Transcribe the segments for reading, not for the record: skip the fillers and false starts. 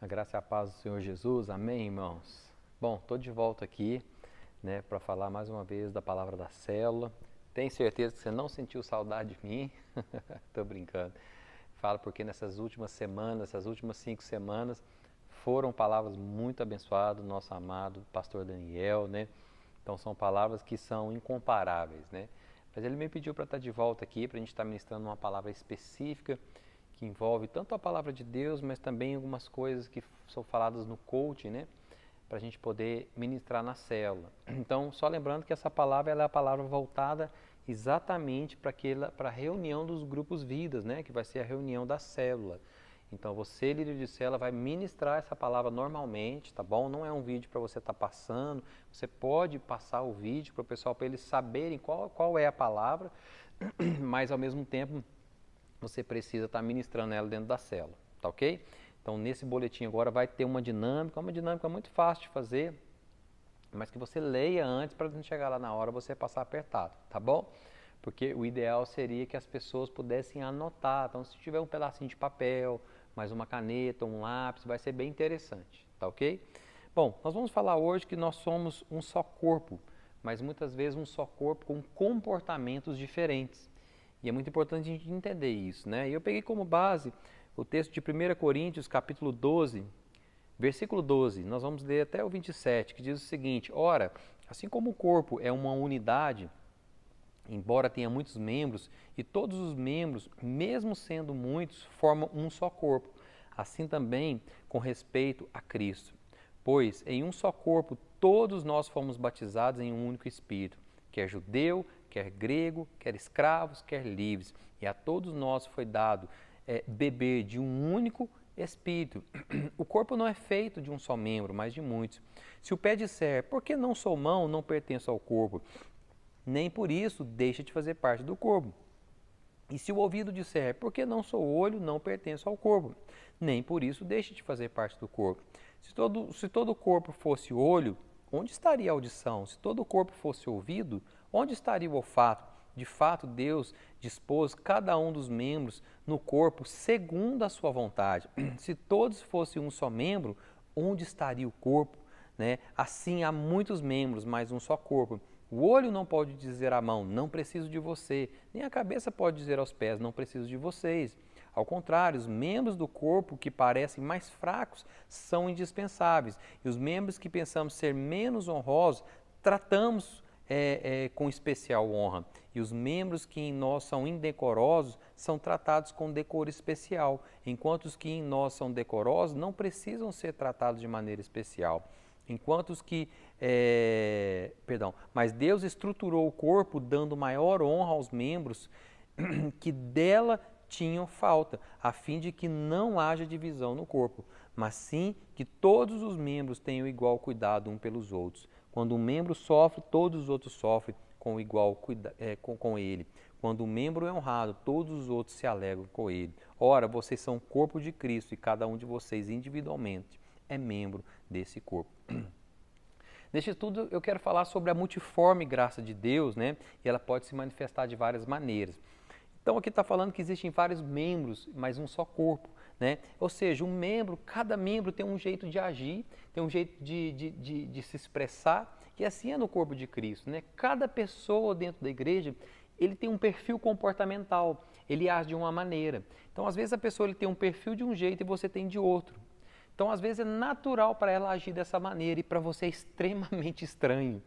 A graça e a paz do Senhor Jesus, amém, irmãos? Bom, estou de volta aqui, para falar mais uma vez da palavra da célula. Tenho certeza que você não sentiu saudade de mim, estou brincando. Falo porque nessas últimas semanas, essas últimas 5 semanas, foram palavras muito abençoadas do nosso amado pastor Daniel, Então são palavras que são incomparáveis, Mas ele me pediu para estar de volta aqui, para a gente estar ministrando uma palavra específica, que envolve tanto a palavra de Deus, mas também algumas coisas que são faladas no coaching, para a gente poder ministrar na célula. Então, só lembrando que essa palavra ela é a palavra voltada exatamente para a reunião dos grupos vidas, que vai ser a reunião da célula. Então, você, líder de célula, vai ministrar essa palavra normalmente, tá bom? Não é um vídeo para você estar passando, você pode passar o vídeo para o pessoal, para eles saberem qual é a palavra, mas ao mesmo tempo você precisa estar ministrando ela dentro da célula, tá ok? Então, nesse boletim agora vai ter uma dinâmica muito fácil de fazer, mas que você leia antes para não chegar lá na hora você passar apertado, tá bom? Porque o ideal seria que as pessoas pudessem anotar. Então, se tiver um pedacinho de papel, mais uma caneta, um lápis, vai ser bem interessante, tá ok? Bom, nós vamos falar hoje que nós somos um só corpo, mas muitas vezes um só corpo com comportamentos diferentes. E é muito importante a gente entender isso, E eu peguei como base o texto de 1 Coríntios, capítulo 12, versículo 12. Nós vamos ler até o 27, que diz o seguinte: Ora, assim como o corpo é uma unidade, embora tenha muitos membros, e todos os membros, mesmo sendo muitos, formam um só corpo, assim também com respeito a Cristo. Pois em um só corpo todos nós fomos batizados em um único Espírito, quer judeu, quer grego, quer escravos, quer livres, e a todos nós foi dado beber de um único Espírito. O corpo não é feito de um só membro, mas de muitos. Se o pé disser, por que não sou mão, não pertenço ao corpo, nem por isso deixa de fazer parte do corpo. E se o ouvido disser, por que não sou olho, não pertenço ao corpo, nem por isso deixa de fazer parte do corpo. Se todo o corpo fosse olho, onde estaria a audição? Se todo o corpo fosse ouvido, onde estaria o olfato? De fato, Deus dispôs cada um dos membros no corpo segundo a sua vontade. Se todos fossem um só membro, onde estaria o corpo? Assim, há muitos membros, mas um só corpo. O olho não pode dizer à mão, não preciso de você, nem a cabeça pode dizer aos pés, não preciso de vocês. Ao contrário, os membros do corpo que parecem mais fracos são indispensáveis. E os membros que pensamos ser menos honrosos, tratamos com especial honra. E os membros que em nós são indecorosos são tratados com decoro especial, enquanto os que em nós são decorosos não precisam ser tratados de maneira especial. Enquanto os que, mas Deus estruturou o corpo dando maior honra aos membros que dela tinham falta, a fim de que não haja divisão no corpo, mas sim que todos os membros tenham igual cuidado um pelos outros. Quando um membro sofre, todos os outros sofrem com igual cuidado com ele. Quando um membro é honrado, todos os outros se alegram com ele. Ora, vocês são o corpo de Cristo e cada um de vocês individualmente é membro desse corpo. Neste estudo eu quero falar sobre a multiforme graça de Deus, E ela pode se manifestar de várias maneiras. Então aqui está falando que existem vários membros, mas um só corpo, Ou seja, cada membro tem um jeito de agir, tem um jeito de se expressar, e assim é no corpo de Cristo, Cada pessoa dentro da igreja, ele tem um perfil comportamental, ele age de uma maneira. Então às vezes a pessoa ele tem um perfil de um jeito e você tem de outro. Então, às vezes, é natural para ela agir dessa maneira e para você é extremamente estranho.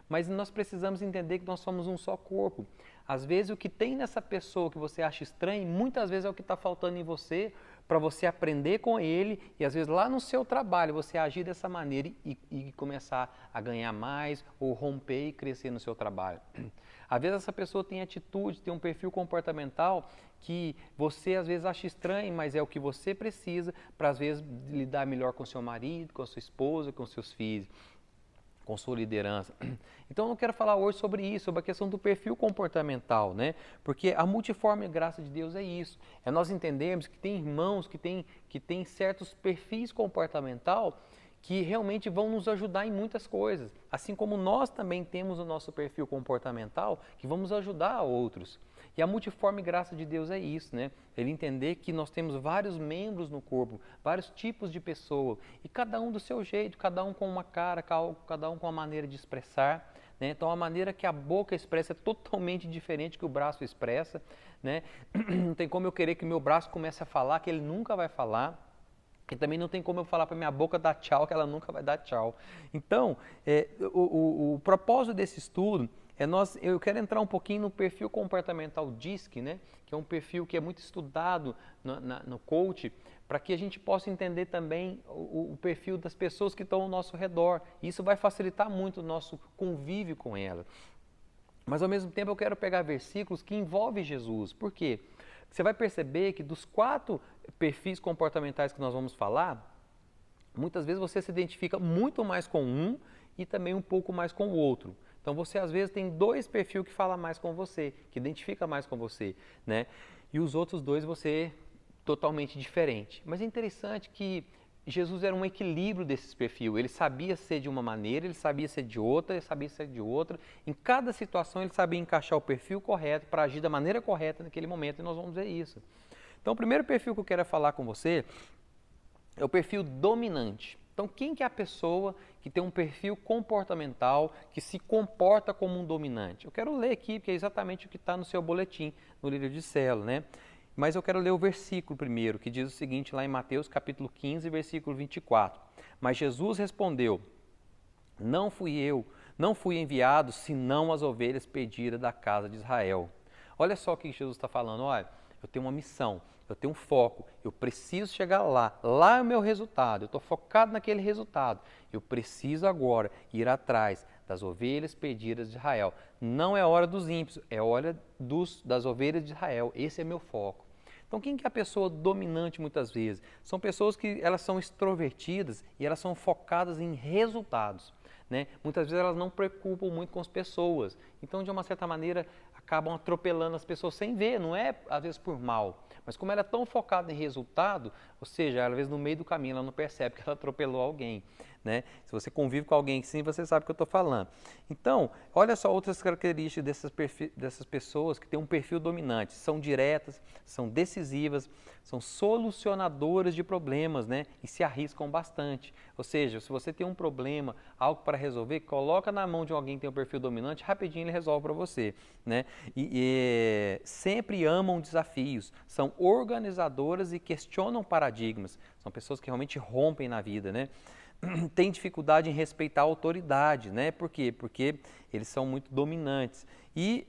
Mas nós precisamos entender que nós somos um só corpo. Às vezes, o que tem nessa pessoa que você acha estranho, muitas vezes é o que está faltando em você para você aprender com ele e, às vezes, lá no seu trabalho, você agir dessa maneira e começar a ganhar mais ou romper e crescer no seu trabalho. Às vezes, essa pessoa tem atitude, tem um perfil comportamental que você às vezes acha estranho, mas é o que você precisa para às vezes lidar melhor com seu marido, com a sua esposa, com seus filhos, com sua liderança. Então eu quero falar hoje sobre isso, sobre a questão do perfil comportamental, Porque a multiforme graça de Deus é isso, é nós entendermos que tem irmãos que têm certos perfis comportamental que realmente vão nos ajudar em muitas coisas, assim como nós também temos o nosso perfil comportamental que vamos ajudar a outros. E a multiforme graça de Deus é isso, né? Ele entender que nós temos vários membros no corpo, vários tipos de pessoa, e cada um do seu jeito, cada um com uma cara, cada um com uma maneira de expressar, né? Então a maneira que a boca expressa é totalmente diferente que o braço expressa, né? Não tem como eu querer que meu braço comece a falar, que ele nunca vai falar. E também não tem como eu falar para minha boca dar tchau, que ela nunca vai dar tchau. Então, o propósito desse estudo eu quero entrar um pouquinho no perfil comportamental DISC, né? Que é um perfil que é muito estudado no coach, para que a gente possa entender também o perfil das pessoas que estão ao nosso redor. Isso vai facilitar muito o nosso convívio com elas. Mas ao mesmo tempo eu quero pegar versículos que envolvem Jesus. Por quê? Você vai perceber que dos 4 perfis comportamentais que nós vamos falar, muitas vezes você se identifica muito mais com um e também um pouco mais com o outro. Então você às vezes tem 2 perfis que falam mais com você, que identifica mais com você, né? E os outros 2 você totalmente diferente. Mas é interessante que Jesus era um equilíbrio desses perfis. Ele sabia ser de uma maneira, ele sabia ser de outra, ele sabia ser de outra. Em cada situação ele sabia encaixar o perfil correto para agir da maneira correta naquele momento, e nós vamos ver isso. Então o primeiro perfil que eu quero falar com você é o perfil dominante. Então quem que é a pessoa que tem um perfil comportamental, que se comporta como um dominante? Eu quero ler aqui, porque é exatamente o que está no seu boletim, no livro de célula, né? Mas eu quero ler o versículo primeiro, que diz o seguinte, lá em Mateus capítulo 15, versículo 24. Mas Jesus respondeu, não fui enviado, senão as ovelhas perdidas da casa de Israel. Olha só o que Jesus está falando, olha, eu tenho uma missão, eu tenho um foco, eu preciso chegar lá é o meu resultado, eu estou focado naquele resultado, eu preciso agora ir atrás das ovelhas perdidas de Israel. Não é hora dos ímpios, é hora das ovelhas de Israel, esse é meu foco. Então quem que é a pessoa dominante muitas vezes? São pessoas que elas são extrovertidas e elas são focadas em resultados, né? Muitas vezes elas não preocupam muito com as pessoas, então de uma certa maneira acabam atropelando as pessoas sem ver, não é às vezes por mal, mas como ela é tão focada em resultado, ou seja, às vezes no meio do caminho ela não percebe que ela atropelou alguém, né? Se você convive com alguém assim, você sabe o que eu estou falando. Então, olha só outras características dessas pessoas que têm um perfil dominante. São diretas, são decisivas, são solucionadoras de problemas, né? E se arriscam bastante. Ou seja, se você tem um problema, algo para resolver, coloca na mão de alguém que tem um perfil dominante, rapidinho ele resolve para você, né? E sempre amam desafios, são organizadoras e questionam paradigmas. São pessoas que realmente rompem na vida, né? Tem dificuldade em respeitar a autoridade, né? Por quê? Porque eles são muito dominantes e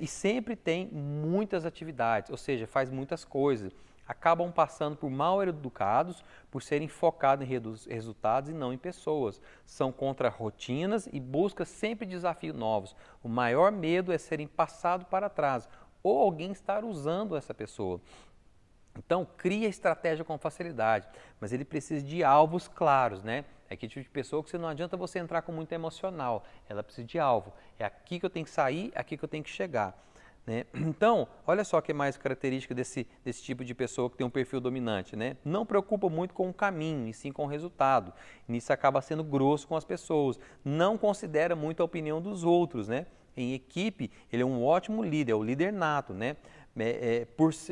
sempre tem muitas atividades, ou seja, faz muitas coisas. Acabam passando por mal educados, por serem focados em resultados e não em pessoas. São contra rotinas e buscam sempre desafios novos. O maior medo é serem passados para trás ou alguém estar usando essa pessoa. Então, cria estratégia com facilidade, mas ele precisa de alvos claros, né? É aquele tipo de pessoa que não adianta você entrar com muito emocional, ela precisa de alvo. É aqui que eu tenho que sair, é aqui que eu tenho que chegar, né? Então, olha só que é mais característica desse tipo de pessoa que tem um perfil dominante, né? Não preocupa muito com o caminho, e sim com o resultado. Nisso acaba sendo grosso com as pessoas. Não considera muito a opinião dos outros, né? Em equipe, ele é um ótimo líder, é o líder nato, né?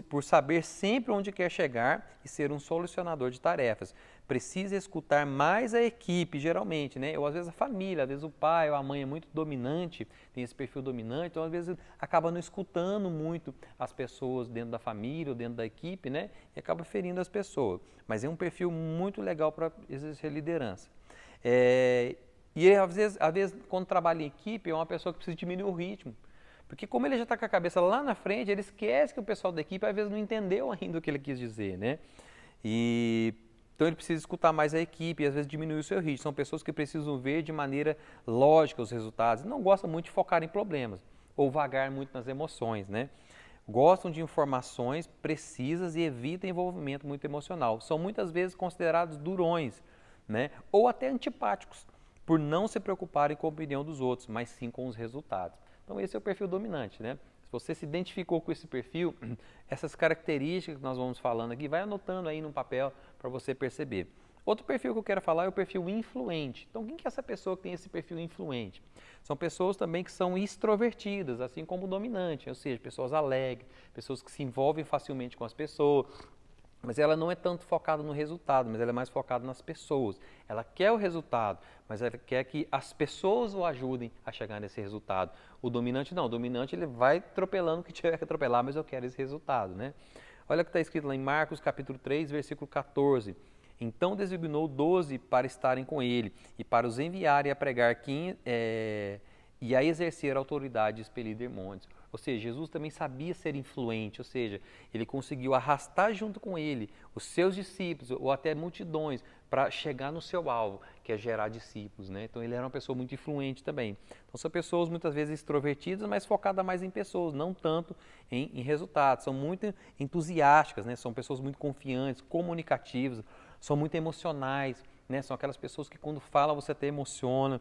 Por saber sempre onde quer chegar e ser um solucionador de tarefas. Precisa escutar mais a equipe, geralmente, né? Ou às vezes a família, às vezes o pai ou a mãe é muito dominante, tem esse perfil dominante, então às vezes acaba não escutando muito as pessoas dentro da família ou dentro da equipe, né? E acaba ferindo as pessoas. Mas é um perfil muito legal para exercer liderança. E às vezes, quando trabalha em equipe, é uma pessoa que precisa diminuir o ritmo. Porque como ele já está com a cabeça lá na frente, ele esquece que o pessoal da equipe às vezes não entendeu ainda o que ele quis dizer, né? Então ele precisa escutar mais a equipe e às vezes diminuir o seu ritmo. São pessoas que precisam ver de maneira lógica os resultados. Não gostam muito de focar em problemas ou vagar muito nas emoções, né? Gostam de informações precisas e evitam envolvimento muito emocional. São muitas vezes considerados durões, né? Ou até antipáticos, por não se preocuparem com a opinião dos outros, mas sim com os resultados. Então esse é o perfil dominante, né? Se você se identificou com esse perfil, essas características que nós vamos falando aqui, vai anotando aí no papel para você perceber. Outro perfil que eu quero falar é o perfil influente. Então, quem que é essa pessoa que tem esse perfil influente? São pessoas também que são extrovertidas, assim como o dominante, ou seja, pessoas alegres, pessoas que se envolvem facilmente com as pessoas, mas ela não é tanto focada no resultado, mas ela é mais focada nas pessoas. Ela quer o resultado, mas ela quer que as pessoas o ajudem a chegar nesse resultado. O dominante não, o dominante ele vai atropelando o que tiver que atropelar, mas eu quero esse resultado, né? Olha o que está escrito lá em Marcos capítulo 3, versículo 14. Então designou 12 para estarem com ele e para os enviarem a pregar e a exercer a autoridade de expelir demônios. Ou seja, Jesus também sabia ser influente, ou seja, ele conseguiu arrastar junto com ele os seus discípulos ou até multidões para chegar no seu alvo, que é gerar discípulos, né? Então ele era uma pessoa muito influente também. Então são pessoas muitas vezes extrovertidas, mas focadas mais em pessoas, não tanto em resultados. São muito entusiásticas, né? São pessoas muito confiantes, comunicativas, são muito emocionais, né? São aquelas pessoas que quando fala você até emociona.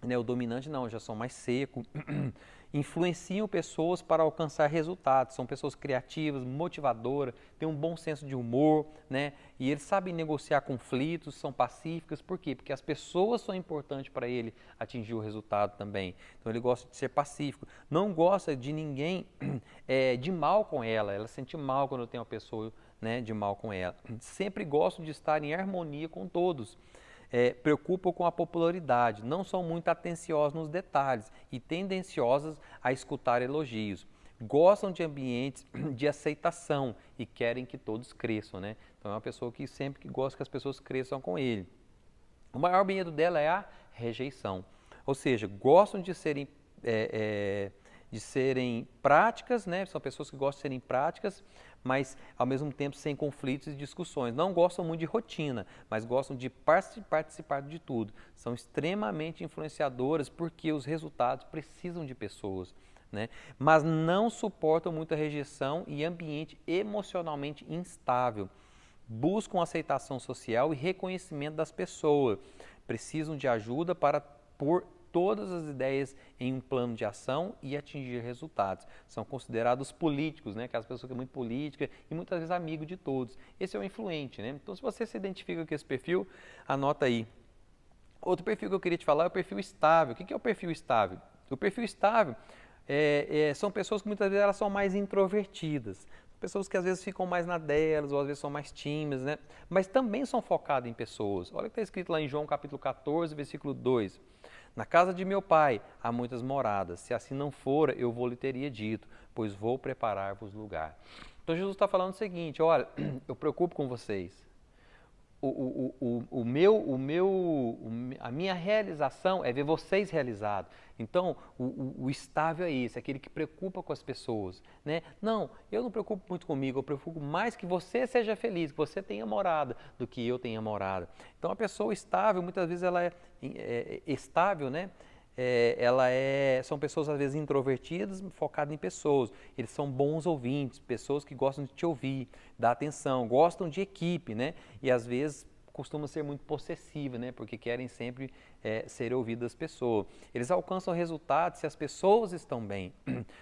Né? O dominante não, já são mais seco. Influenciam pessoas para alcançar resultados. São pessoas criativas, motivadoras, têm um bom senso de humor, né? E eles sabem negociar conflitos, são pacíficas. Por quê? Porque as pessoas são importantes para ele atingir o resultado também. Então ele gosta de ser pacífico. Não gosta de ninguém de mal com ela. Ela sente mal quando tem uma pessoa, né, de mal com ela. Sempre gostam de estar em harmonia com todos. Preocupam com a popularidade, não são muito atenciosos nos detalhes e tendenciosas a escutar elogios. Gostam de ambientes de aceitação e querem que todos cresçam, né? Então é uma pessoa que sempre gosta que as pessoas cresçam com ele. O maior medo dela é a rejeição, ou seja, gostam de serem práticas, né? São pessoas que gostam de serem práticas, mas ao mesmo tempo sem conflitos e discussões. Não gostam muito de rotina, mas gostam de participar de tudo. São extremamente influenciadoras porque os resultados precisam de pessoas, né? Mas não suportam muita rejeição e ambiente emocionalmente instável. Buscam aceitação social e reconhecimento das pessoas. Precisam de ajuda para pôr todas as ideias em um plano de ação e atingir resultados. São considerados políticos, né? Aquelas pessoas que são muito políticas e muitas vezes amigo de todos. Esse é o influente, né? Então, se você se identifica com esse perfil, anota aí. Outro perfil que eu queria te falar é o perfil estável. O que é o perfil estável? O perfil estável são pessoas que muitas vezes elas são mais introvertidas. Pessoas que às vezes ficam mais na delas, ou às vezes são mais tímidas, né? Mas também são focadas em pessoas. Olha o que está escrito lá em João capítulo 14, versículo 2. Na casa de meu pai há muitas moradas, se assim não fora, eu vou lhe teria dito, pois vou preparar-vos lugar. Então Jesus está falando o seguinte, olha, eu preocupo com vocês. A minha realização é ver vocês realizados. Então, o estável é esse, aquele que preocupa com as pessoas, né? Não, eu não preocupo muito comigo, eu preocupo mais que você seja feliz, que você tenha morada, do que eu tenha morada. Então, a pessoa estável, muitas vezes ela é estável, né? São pessoas às vezes introvertidas, focadas em pessoas. Eles são bons ouvintes, pessoas que gostam de te ouvir, dar atenção, gostam de equipe, né? E às vezes costumam ser muito possessivas, né? Porque querem sempre ser ouvidas das pessoas. Eles alcançam resultados se as pessoas estão bem.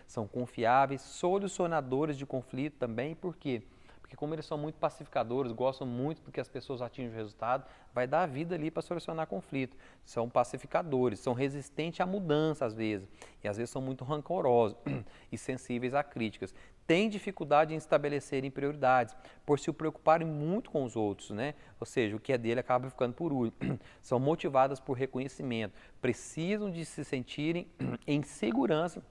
São confiáveis, solucionadores de conflito também, por quê? Porque como eles são muito pacificadores, gostam muito do que as pessoas atingem o resultado, vai dar a vida ali para solucionar conflito. São pacificadores, são resistentes à mudança às vezes, e às vezes são muito rancorosos e sensíveis a críticas. Têm dificuldade em estabelecerem prioridades, por se preocuparem muito com os outros, né? Ou seja, o que é dele acaba ficando por último. São motivadas por reconhecimento, precisam de se sentirem em segurança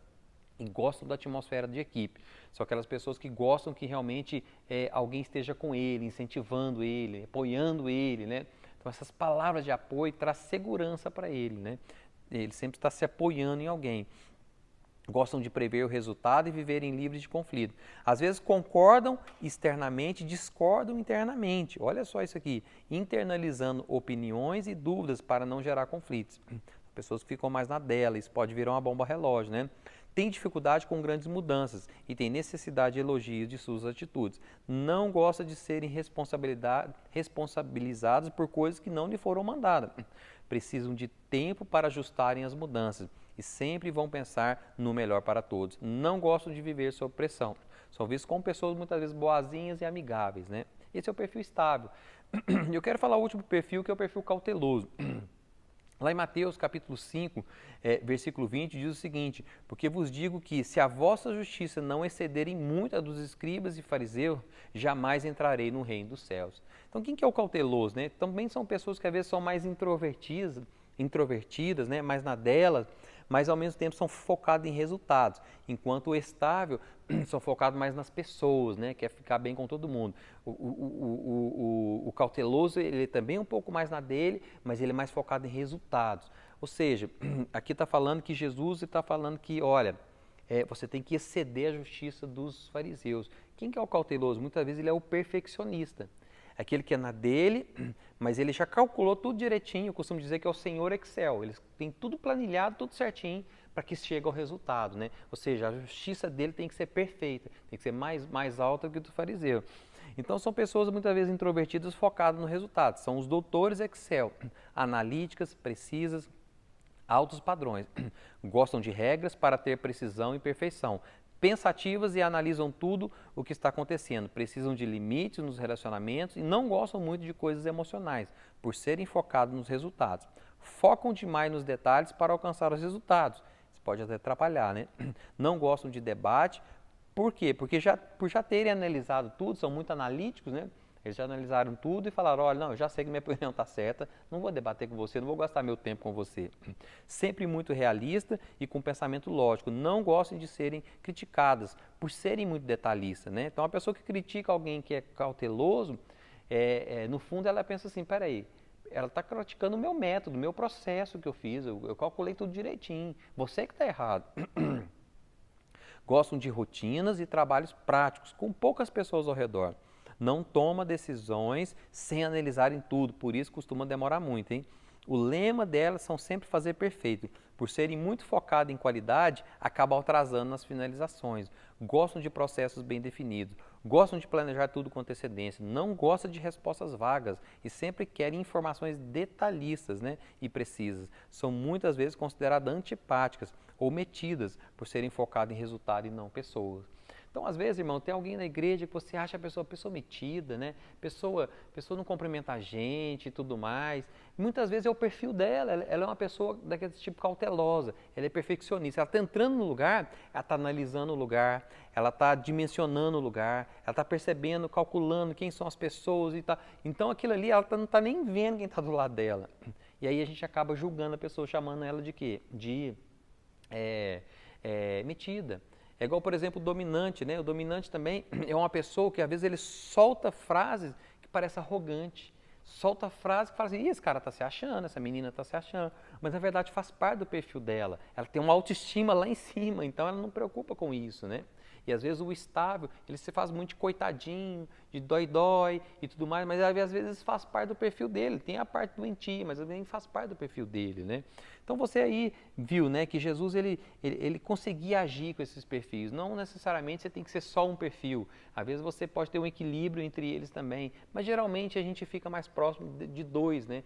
e gostam da atmosfera de equipe. São aquelas pessoas que gostam que realmente alguém esteja com ele, incentivando ele, apoiando ele, né? Então essas palavras de apoio traz segurança para ele, né? Ele sempre está se apoiando em alguém. Gostam de prever o resultado e viverem livres de conflito. Às vezes concordam externamente, discordam internamente. Olha só isso aqui, internalizando opiniões e dúvidas para não gerar conflitos. Pessoas que ficam mais na dela, isso pode virar uma bomba relógio, né? Tem dificuldade com grandes mudanças e tem necessidade de elogios de suas atitudes. Não gosta de serem responsabilizados por coisas que não lhe foram mandadas. Precisam de tempo para ajustarem as mudanças e sempre vão pensar no melhor para todos. Não gostam de viver sob pressão. São vistos como pessoas muitas vezes boazinhas e amigáveis, né? Esse é o perfil estável. Eu quero falar o último perfil, que é o perfil cauteloso. Lá em Mateus capítulo 5, versículo 20, diz o seguinte: porque vos digo que se a vossa justiça não excederem muito a dos escribas e fariseus, jamais entrarei no reino dos céus. Então, quem que é o cauteloso, né? Também são pessoas que às vezes são mais introvertidas, né? Mais na delas, mas ao mesmo tempo são focados em resultados, enquanto o estável são focados mais nas pessoas, né? Quer ficar bem com todo mundo. O cauteloso, ele também é um pouco mais na dele, mas ele é mais focado em resultados. Ou seja, aqui está falando que Jesus está falando que, olha, você tem que exceder a justiça dos fariseus. Quem que é o cauteloso? Muitas vezes ele é o perfeccionista. Aquele que é na dele, mas ele já calculou tudo direitinho. Eu costumo dizer que é o senhor Excel. Ele tem tudo planilhado, tudo certinho, para que chegue ao resultado, né? Ou seja, a justiça dele tem que ser perfeita, tem que ser mais alta que a do fariseu. Então, são pessoas muitas vezes introvertidas focadas no resultado. São os doutores Excel, analíticas, precisas, altos padrões. Gostam de regras para ter precisão e perfeição. Pensativas e analisam tudo o que está acontecendo. Precisam de limites nos relacionamentos e não gostam muito de coisas emocionais, por serem focados nos resultados. Focam demais nos detalhes para alcançar os resultados. Isso pode até atrapalhar, né? Não gostam de debate. Por quê? Porque por já terem analisado tudo, são muito analíticos, né? Eles já analisaram tudo e falaram, olha, não, eu já sei que minha opinião está certa, não vou debater com você, não vou gastar meu tempo com você. Sempre muito realista e com pensamento lógico. Não gostam de serem criticadas por serem muito detalhistas, né? Então, a pessoa que critica alguém que é cauteloso, no fundo ela pensa assim, peraí, ela está criticando o meu método, o meu processo que eu fiz, eu calculei tudo direitinho, você que está errado. Gostam de rotinas e trabalhos práticos, com poucas pessoas ao redor. Não toma decisões sem analisarem tudo, por isso costuma demorar muito, hein? O lema delas são sempre fazer perfeito. Por serem muito focados em qualidade, acabam atrasando nas finalizações. Gostam de processos bem definidos. Gostam de planejar tudo com antecedência. Não gostam de respostas vagas e sempre querem informações detalhistas, né, e precisas. São muitas vezes consideradas antipáticas ou metidas por serem focadas em resultado e não pessoas. Então, às vezes, irmão, tem alguém na igreja que você acha a pessoa metida, né? Pessoa não cumprimenta a gente e tudo mais. Muitas vezes é o perfil dela, ela é uma pessoa daquele tipo cautelosa, ela é perfeccionista. Ela está entrando no lugar, ela está analisando o lugar, ela está dimensionando o lugar, ela está percebendo, calculando quem são as pessoas e tal. Então, aquilo ali, ela não está nem vendo quem está do lado dela. E aí a gente acaba julgando a pessoa, chamando ela de quê? Metida. É igual, por exemplo, o dominante, né? O dominante também é uma pessoa que às vezes ele solta frases que parecem arrogante. Solta frases que fala assim, esse cara está se achando, essa menina está se achando. Mas na verdade faz parte do perfil dela. Ela tem uma autoestima lá em cima, então ela não preocupa com isso, né? E às vezes o estável, ele se faz muito de coitadinho, de dói-dói e tudo mais, mas às vezes faz parte do perfil dele. Tem a parte doentia, mas também faz parte do perfil dele, né? Então você aí viu, né, que Jesus ele conseguia agir com esses perfis. Não necessariamente você tem que ser só um perfil. Às vezes você pode ter um equilíbrio entre eles também, mas geralmente a gente fica mais próximo de dois, né?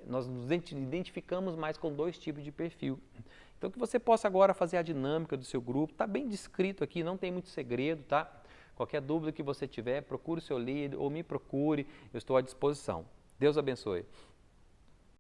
Nós nos identificamos mais com dois tipos de perfil. Então que você possa agora fazer a dinâmica do seu grupo, está bem descrito aqui, não tem muito segredo, tá? Qualquer dúvida que você tiver, procure o seu líder ou me procure, eu estou à disposição. Deus abençoe.